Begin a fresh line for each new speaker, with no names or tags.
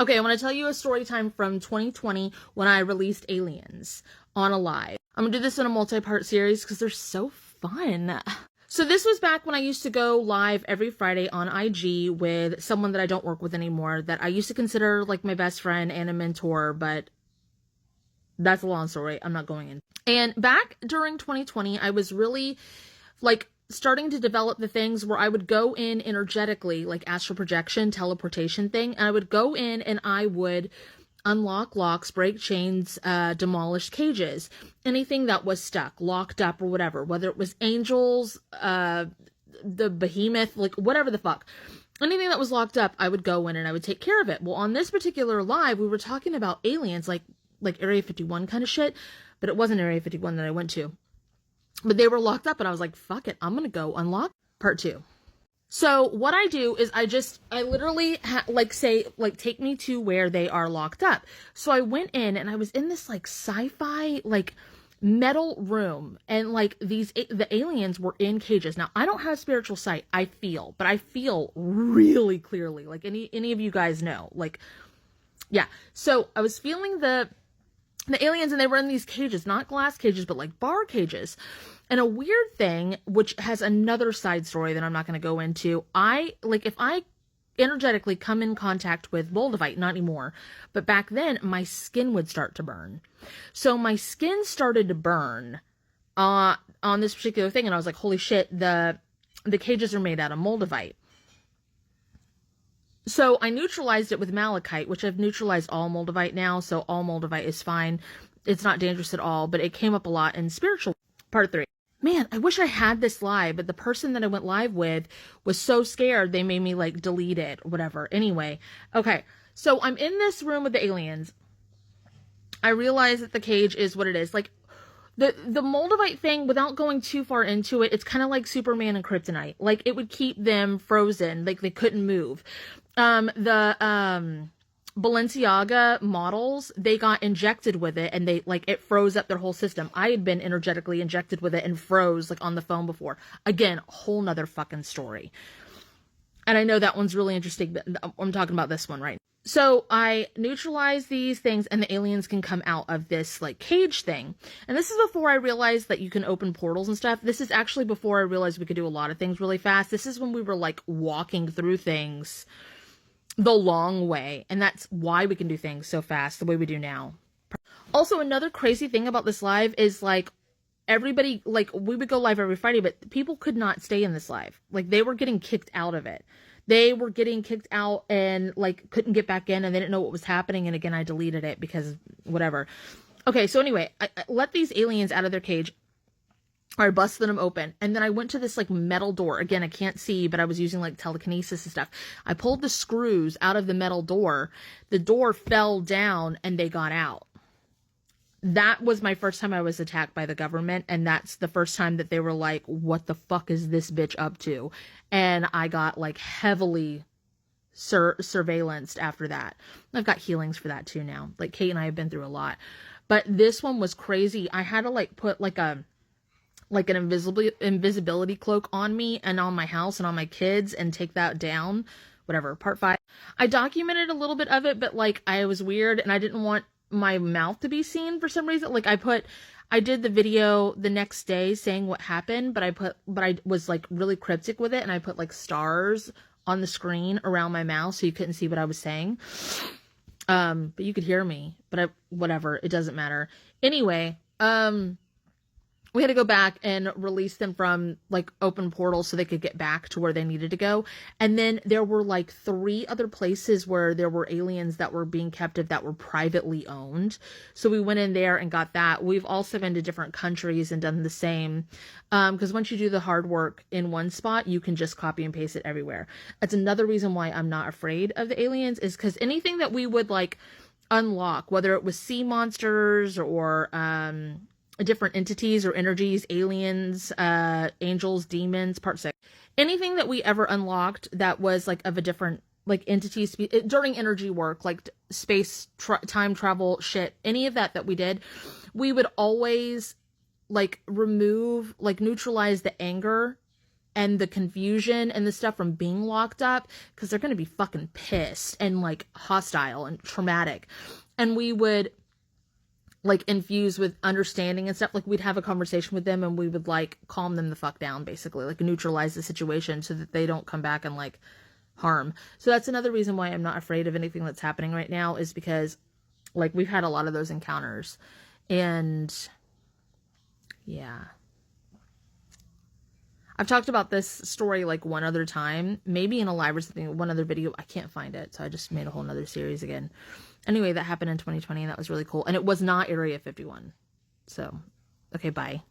Okay, I want to tell you a story time from 2020 when I released Aliens on a live. I'm gonna do this in a multi-part series because they're so fun. So this was back when I used to go live every Friday on IG with someone that I don't work with anymore, that I used to consider like my best friend and a mentor, but that's a long story. I'm not going in. And back during 2020, I was really like starting to develop the things where I would go in energetically, like astral projection, teleportation thing. And I would go in and I would unlock locks, break chains, demolish cages, anything that was stuck, locked up or whatever, whether it was angels, the behemoth, like whatever the fuck. Anything that was locked up, I would go in and I would take care of it. Well, on this particular live, we were talking about aliens, like Area 51 kind of shit, but it wasn't Area 51 that I went to. But they were locked up and I was like, fuck it, I'm gonna go unlock part 2. So what I do is I literally take me to where they are locked up. So I went in and I was in this like sci-fi like metal room, and like the aliens were in cages. Now I don't have spiritual sight, but I feel really clearly, like any of you guys know, like, yeah. So I was feeling the aliens, and they were in these cages, not glass cages, but like bar cages. And a weird thing, which has another side story that I'm not going to go into, if I energetically come in contact with Moldavite, not anymore, but back then my skin would start to burn. So my skin started to burn on this particular thing, and I was like, holy shit, the cages are made out of Moldavite. So I neutralized it with malachite, which I've neutralized all Moldavite now, so all Moldavite is fine. It's not dangerous at all, but it came up a lot in spiritual part 3. Man, I wish I had this live, but the person that I went live with was so scared they made me like delete it or whatever. Anyway, okay, so I'm in this room with the aliens. I realize that the cage is what it is. Like the Moldavite thing, without going too far into it, it's kind of like Superman and Kryptonite. Like it would keep them frozen, like they couldn't move. Balenciaga models, they got injected with it and it froze up their whole system. I had been energetically injected with it and froze like on the phone before. Again, whole nother fucking story. And I know that one's really interesting, but I'm talking about this one right now. So I neutralize these things and the aliens can come out of this like cage thing. And this is before I realized that you can open portals and stuff. This is actually before I realized we could do a lot of things really fast. This is when we were like walking through things the long way, and that's why we can do things so fast the way we do now. Also, another crazy thing about this live is like everybody, like we would go live every Friday, but people could not stay in this live. Like they were getting kicked out of it. They were getting kicked out and like couldn't get back in, and they didn't know what was happening. And again, I deleted it because whatever. Okay, so anyway, I let these aliens out of their cage. I busted them open, and then I went to this like metal door. Again, I can't see, but I was using like telekinesis and stuff. I pulled the screws out of the metal door. The door fell down and they got out. That was my first time I was attacked by the government, and that's the first time that they were like, what the fuck is this bitch up to? And I got like heavily surveillanced after that. I've got healings for that too now. Like Kate and I have been through a lot, but this one was crazy. I had to like put like an invisibility cloak on me and on my house and on my kids and take that down. Whatever. Part 5. I documented a little bit of it, but like I was weird and I didn't want my mouth to be seen for some reason. Like I did the video the next day saying what happened, but I was like really cryptic with it, and I put like stars on the screen around my mouth so you couldn't see what I was saying. But you could hear me, but whatever, it doesn't matter. Anyway, we had to go back and release them from like open portals so they could get back to where they needed to go. And then there were like 3 other places where there were aliens that were being captive that were privately owned. So we went in there and got that. We've also been to different countries and done the same. Because once you do the hard work in one spot, you can just copy and paste it everywhere. That's another reason why I'm not afraid of the aliens, is because anything that we would like unlock, whether it was sea monsters or, different entities or energies, aliens, angels, demons, part 6. Anything that we ever unlocked that was like of a different like entity during energy work, like space, time travel shit, any of that we did, we would always like remove, like neutralize the anger and the confusion and the stuff from being locked up, because they're going to be fucking pissed and like hostile and traumatic. And we would like infuse with understanding and stuff. Like we'd have a conversation with them and we would like calm them the fuck down, basically, like neutralize the situation so that they don't come back and like harm. So that's another reason why I'm not afraid of anything that's happening right now, is because like we've had a lot of those encounters. And yeah, I've talked about this story like one other time, maybe in a live or something, one other video. I can't find it, so I just made a whole nother series again. Anyway, that happened in 2020 and that was really cool. And it was not Area 51. So, okay, bye.